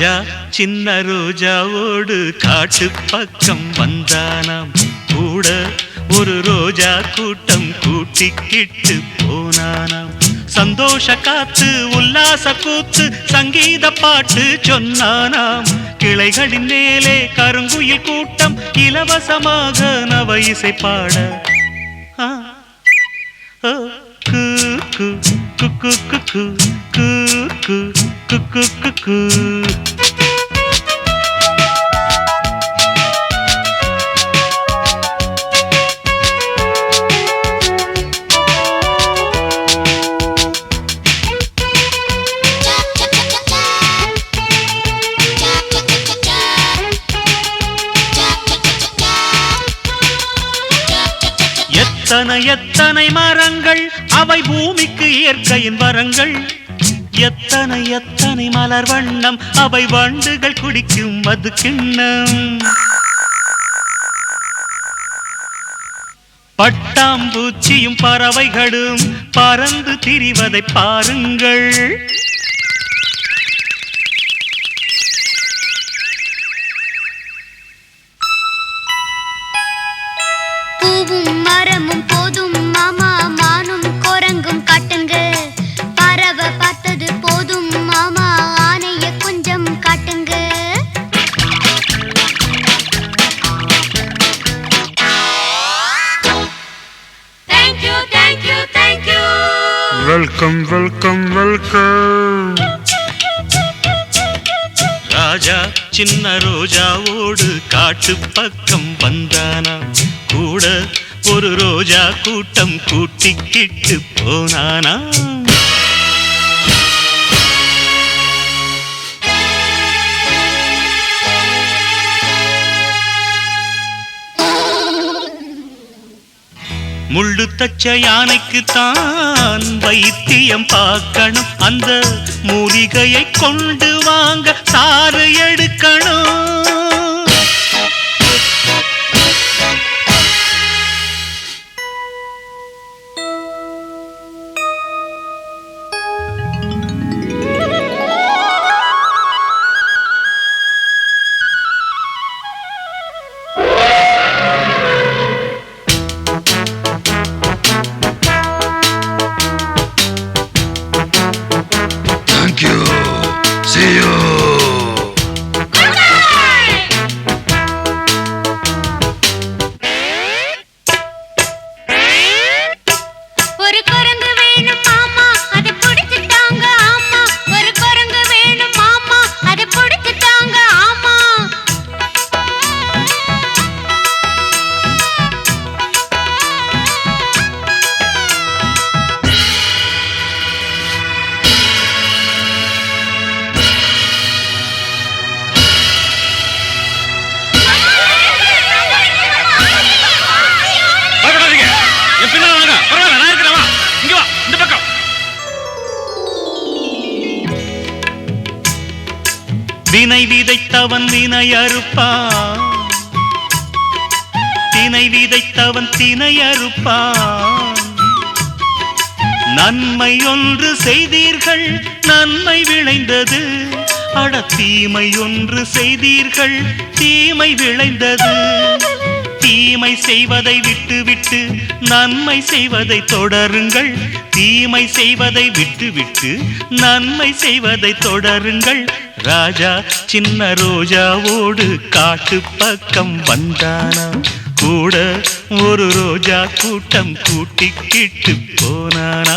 ராஜா சின்ன ரோஜாவோடு காட்டு பக்கம் வந்தானாம். கூட ஒரு ரோஜா கூட்டம் கூட்டிக்கிட்டு போனானாம். சந்தோஷ காத்து உல்லாச கூத்து சங்கீத பாட்டு சொன்னானாம். கிளைகளின் மேலே கருங்குயில் கூட்டம் இலவசமாக நவ இசை பாட எத்தனை எத்தனை மரங்கள் அவை பூமிக்கு இயற்கையின் வரங்கள். எத்தனை எத்தனை மலர் வண்ணம் அவை வண்டுகள் குடிக்கும் மது கிண்ணம். பட்டாம்பூச்சியும் பறவைகளும் பறந்து திரிவதை பாருங்கள். பூவும் மரமும் போதும் மாமா, மானும் குரங்கும் காட்டுங்க. பறவை பார்த்தது போதும் மாமா, ஆனைய கொஞ்சம் காட்டுங்க. Thank you, thank you, thank you. Welcome, welcome, welcome. ராஜா சின்ன ரோஜாவோடு காட்டு பக்கம் வந்தானா. கூட ஒரு ரோஜா கூட்டம் கூட்டிக்கிட்டு போனானா. முள்ளு தச்ச யானைக்கு தான் வைத்தியம் பார்க்கணும். அந்த மூலிகையை கொண்டு வாங்க சாறு எடுக்கணும். Thank you. See you. ஒரு குரங்கு வேணும் மாமா, அதை பிடிச்சிட்டாங்க ஆமா. ஒரு குரங்கு வேணும் மாமா, அதை பிடிச்சிட்டாங்க ஆமா. வினை விதைத்தவன் வினை அறுப்பான். தினை விதைத்தவன் தினை அறுப்பான். நன்மை ஒன்று செய்தீர்கள் நன்மை விளைந்தது. அட தீமை ஒன்று செய்தீர்கள் தீமை விளைந்தது. தீமை செய்வதை விட்டுவிட்டு நன்மை செய்வதை தொடருங்கள். தீமை செய்வதை விட்டுவிட்டு நன்மை செய்வதை தொடருங்கள். ராஜா சின்ன ரோஜாவோடு காட்டு பக்கம் வந்தானா. கூட ஒரு ரோஜா கூட்டம் கூட்டிக்கிட்டு போனானா.